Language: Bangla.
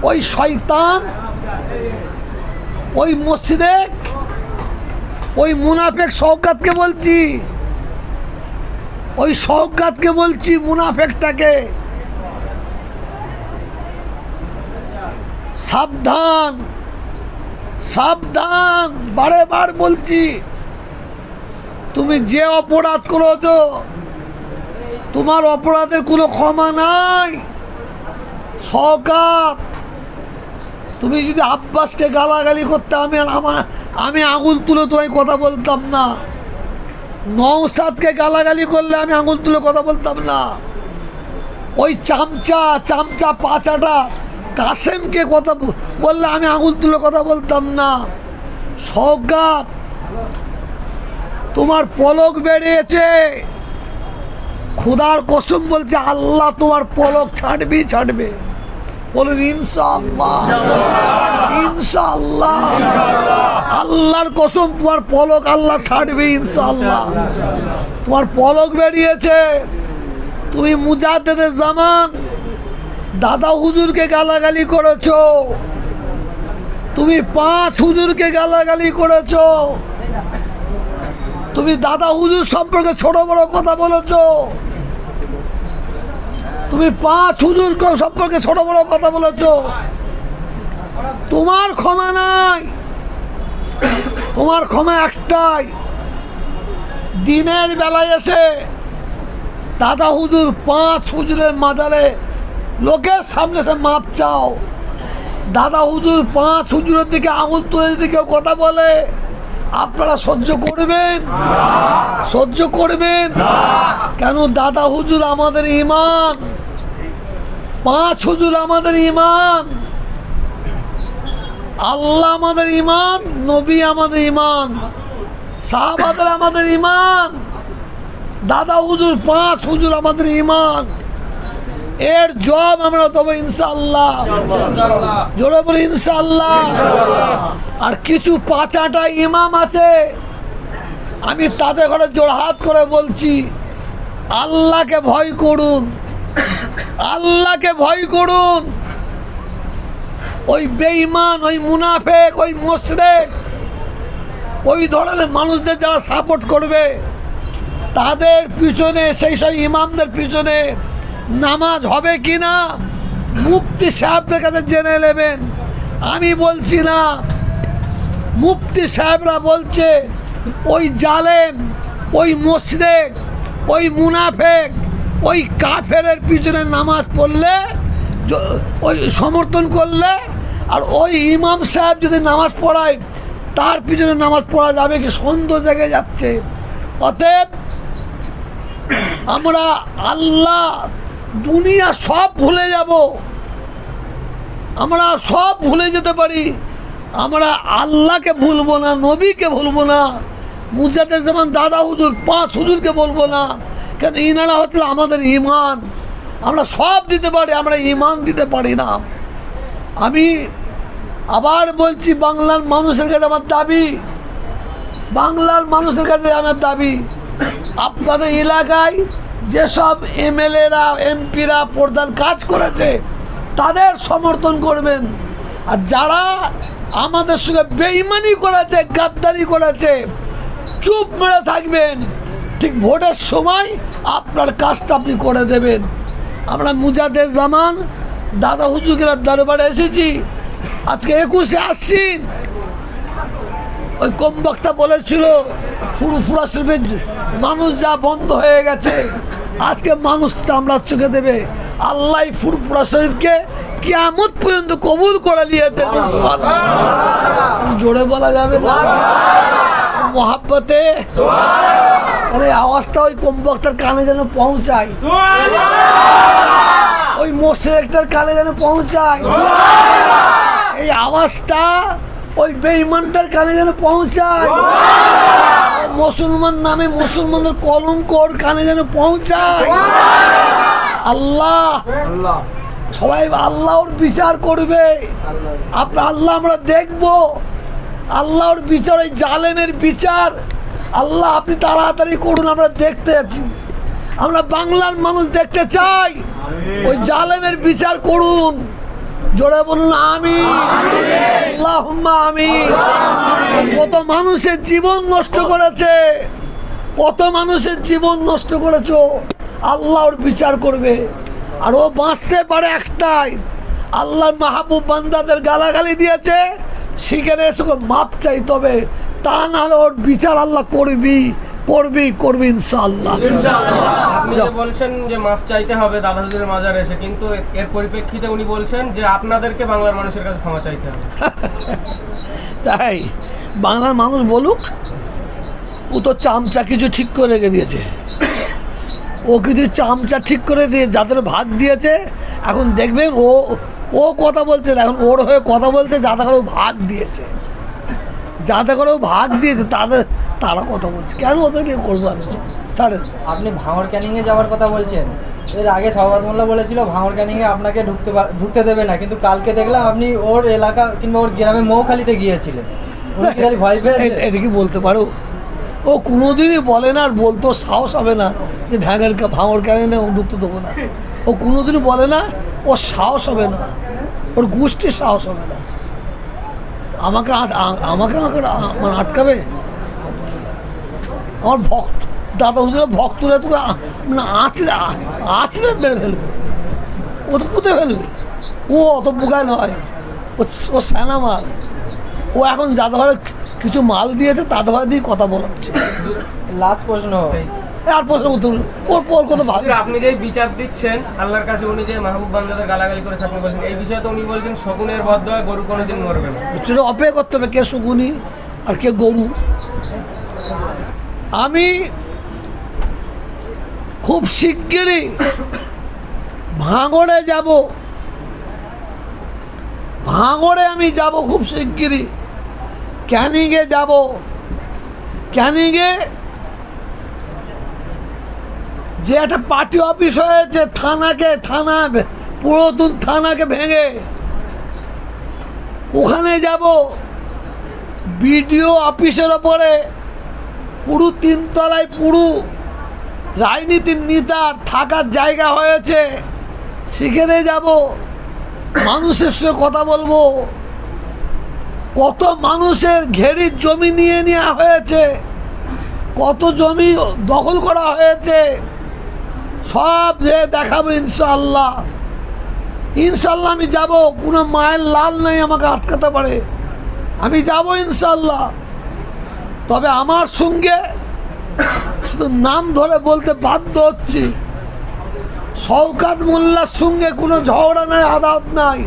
ওই শয়তান, ওই মুশরিক, ওই মুনাফিক শওকতকে বলছি, ওই শওকতকে বলছি, মুনাফিকটাকে সাবধান, সাবধান। বারে বার বলছি, তুমি যে অপরাধ করেছো তোমার অপরাধের কোনো ক্ষমা নাই। শওকত, তুমি যদি আব্বাসকে গালাগালি করতে আমি আঙুল তুলে তোমায় কথা বলতাম না। নওশাদকে গালাগালি করলে আমি আঙুল তুলে কথা বলতাম না। ওই চামচা পাচাটা কাসেমকে কথা বললে আমি আঙুল তুলে কথা বলতাম না। শওকত, তোমার পলক বেরিয়েছে, খোদার কসম বলছে আল্লাহ তোমার পলক ছাড়বে। বলুন ইনশাআল্লাহ, ইনশাআল্লাহ। আল্লাহর কসম তোমার পলক আল্লাহ ছাড়বে ইনশাআল্লাহ। তোমার পলক বেরিয়েছে। তুমি মুজাদ্দেদে জামান দাদা হুজুরকে গালাগালি করেছো, তুমি 5 হুজুরকে গালাগালি করেছো, তুমি দাদা হুজুর সম্পর্কে ছোট বড় কথা বলেছো, তুমি 5 হুজুর সম্পর্কে ছোট বড় কথা বলেছো। তোমার ক্ষমা নাই, তোমার ক্ষমা একটাই, দিনের বেলায় এসে দাদা হুজুর 5 হুজুরের মাজারে লোকের সামনে এসে মাপ চাও। দাদা হুজুর 5 হুজুরের দিকে আঙুল তুলে যদি কেউ কথা বলে আপনারা সহ্য করবেন? সহ্য করবেন? কেন? দাদা হুজুর আমাদের ঈমান, 5 হুজুর আমাদের ঈমান, আল্লাহ আমাদের ঈমান, নবী আমাদের ঈমান, সাহাবাদের আমাদের ঈমান, দাদা হুজুর 5 হুজুর আমাদের ঈমান। এর জবাব আমরা দেবো ইনশাআল্লাহ। জোরে বলি ইনশাআল্লাহ। আর কিছু পাঁচাটা ইমাম আছে, আমি তাদের ঘরে জোড়হাত করে বলছি, আল্লাহকে ভয় করুন, আল্লাহকে ভয় করুন। ওই বেঈমান, ওই মুনাফিক, ওই মুশরিক, ওই ধরনের মানুষদের যারা সাপোর্ট করবে তাদের পিছনে, সেই সব ইমামদের পিছনে নামাজ হবে কি না মুফতি সাহেবদের কাছে জেনে নেবেন। আমি বলছি না, মুফতি সাহেবরা বলছে ওই জালেম, ওই মুশরিক, ওই মুনাফিক, ওই কাফেরের পিছনে নামাজ পড়লে, ওই সমর্থন করলে, আর ওই ইমাম সাহেব যদি নামাজ পড়ায় তার পিছনে নামাজ পড়া যাবে কি? সন্দেহ জেগে যাচ্ছে। অতএব আমরা আল্লাহ, দুনিয়া সব ভুলে যাব, আমরা সব ভুলে যেতে পারি, আমরা আল্লাহকে ভুলবো না, নবীকে ভুলবো না, মুজাদ্দেদ জামান দাদা হুজুর 5 হুজুরকে বলবো না। কেন? ইনারা হচ্ছে আমাদের ঈমান। আমরা সব দিতে পারি, আমরা ঈমান দিতে পারি না। আমি আবার বলছি, বাংলার মানুষের কাছে আমার দাবি, বাংলার মানুষের কাছে আমার দাবি, আপনাদের এলাকায় যেসব এমএলএরা, এমপিরা প্রধান কাজ করেছে তাদের সমর্থন করবেন, আর যারা আমাদের সঙ্গে বেঈমানি করেছে, গাদ্দারি করেছে, চুপ মেরে থাকবেন। ঠিক ভোটের সময় আপনার কাজটা আপনি করে দেবেন। আমরা মুজাদ্দেদ জামান দাদা হুজুরের দরবারে এসেছি। আজকে 21শে আশ্বিন, ওই কম বক্তা বলেছিল ফুরফুরা শরীফের মানুষ যা বন্ধ হয়ে গেছে, আজকে মানুষ চামড়ার চোখে দেবে। আল্লাহ ফুরফুরা শরীফকে কিয়ামত পর্যন্ত কবুল করে নিয়েছে। জোরে বলা যাবে না? মোহাব্বতে আরে আওয়াজটা ওই কম বক্তার কানে যেন পৌঁছায়, ওই মুশরিকটার কানে যেন পৌঁছায়, এই আওয়াজটা ওই বেঈমানটার কানে যেন পৌঁছায়, মুসলমান নামে মুসলমানের কলঙ্কর কানে যেন পৌঁছায়। আল্লাহ, সবাই আল্লাহর বিচার করবে। আল্লাহ আমরা দেখব আল্লাহর বিচার, ওই জালেমের বিচার। আল্লাহ আপনি তাড়াতাড়ি করুন, আমরা দেখতে যাচ্ছি। আমরা বাংলার মানুষ দেখতে চাই, ওই জালেমের বিচার করুন, জোরে বলুন আমিন, আল্লাহুম্মা আমিন। কত মানুষের জীবন নষ্ট করেছে, কত মানুষের জীবন নষ্ট করেছো, আল্লাহ ওর বিচার করবে। আর ও বাঁচতে পারে একটাই, আল্লাহর মাহবুব বান্দাদের গালাগালি দিয়েছে, সেখানে এসে মাপ চাইতে হবে, তা না হলে ওর বিচার আল্লাহ করবি ইনশাআল্লাহ। আপনি যে বলছেন যে মাফ চাইতে হবে দাদা হুজুরের মাজারে এসে, কিন্তু এর পরিপ্রেক্ষিতে উনি বলছেন যে আপনাদেরকে বাংলার মানুষের কাছে ক্ষমা চাইতে হবে। তাই বাংলার মানুষ বলুক, ও তো চামচা কিছু ঠিক করে রেখে দিয়েছে, ও কিছু চামচা ঠিক করে দিয়ে যাদের ভাগ দিয়েছে, এখন দেখবেন ও কথা বলছে না, এখন ওর হয়ে কথা বলছে যাদের করে ভাগ দিয়েছে, যাদের করে ভাগ দিয়েছে তারা কথা বলছে। কেন ওদেরকে করবো আমি, ছাড়েন। আপনি ভাঙড় ক্যানিংয়ে যাওয়ার কথা বলছেন, এর আগে সওগাত মোল্লা বলেছিল ভাঙড় ক্যানিংয়ে আপনাকে ঢুকতে দেবে না, কিন্তু কালকে দেখলাম আপনি ওর এলাকা কিংবা ওর গ্রামে মৌখালিতে গিয়েছিলেন। উনি কি খালি ভয় পেয়েছে? এটা কি বলতে পারো? ও কোনোদিনই বলে না, আর বলতেও সাহস হবে না যে ভাঙড় ক্যানিংয়ে ঢুকতে দেবো না। ও কোনোদিনই বলে না, ওর সাহস হবে না, ওর গোষ্ঠীর সাহস হবে না। আমাকে মানে আটকাবে? আমার ভক্ত দাদা হুজুরের ভক্তরা তোকে মানে আঁচড়ে মেরে ফেলবে, ও তো পুঁতে ফেলবে। ও অত বোকায় নয়, ও স্যানা মাল। ও এখন যাদের ঘরে কিছু মাল দিয়েছে তাদের ঘরে দিয়ে কথা বলাচ্ছে। লাস্ট প্রশ্ন, আর প্রশ্ন উত্তর ওর কথা ভালো। হুজুর, আপনি যে বিচার দিচ্ছেন আল্লাহর কাছে, উনি যে মাহবুব বান্দাদের গালাগালি করেছে আপনি বলছেন, এই বিষয়ে তো উনি বলছেন শকুনের বদয়া গরু কোনোদিন মরবে না। সেটা অপেক্ষা করতে হবে কে শকুনি আর কে গরু। আমি খুব শিগগিরই ভাঙড়ে যাব, ভাঙড়ে আমি যাব খুব শিগগিরই। ক্যানিংয়ে যাব, ক্যানিংয়ে যে একটা পার্টি অফিস হয়েছে, থানা পুরাতন থানাকে ভেঙে ওখানে যাব। বিডিও অফিসের ওপরে পুরো 3 তলায় পুরো রাজনীতির নেতার থাকার জায়গা হয়েছে, সেখানে যাব, মানুষের সঙ্গে কথা বলবো। কত মানুষের ঘেরির জমি নিয়ে নেওয়া হয়েছে, কত জমি দখল করা হয়েছে, সব দেখাবো ইনশাআল্লাহ। ইনশাআল্লাহ আমি যাব, কোনো মায়ের লাল নেই আমাকে আটকাতে পারে, আমি যাব ইনশাআল্লাহ। তবে আমার সঙ্গে শুধু নাম ধরে বলতে বাধ্য হচ্ছি, শওকাত মোল্লার সঙ্গে কোনো ঝগড়া নাই, আদালত নাই।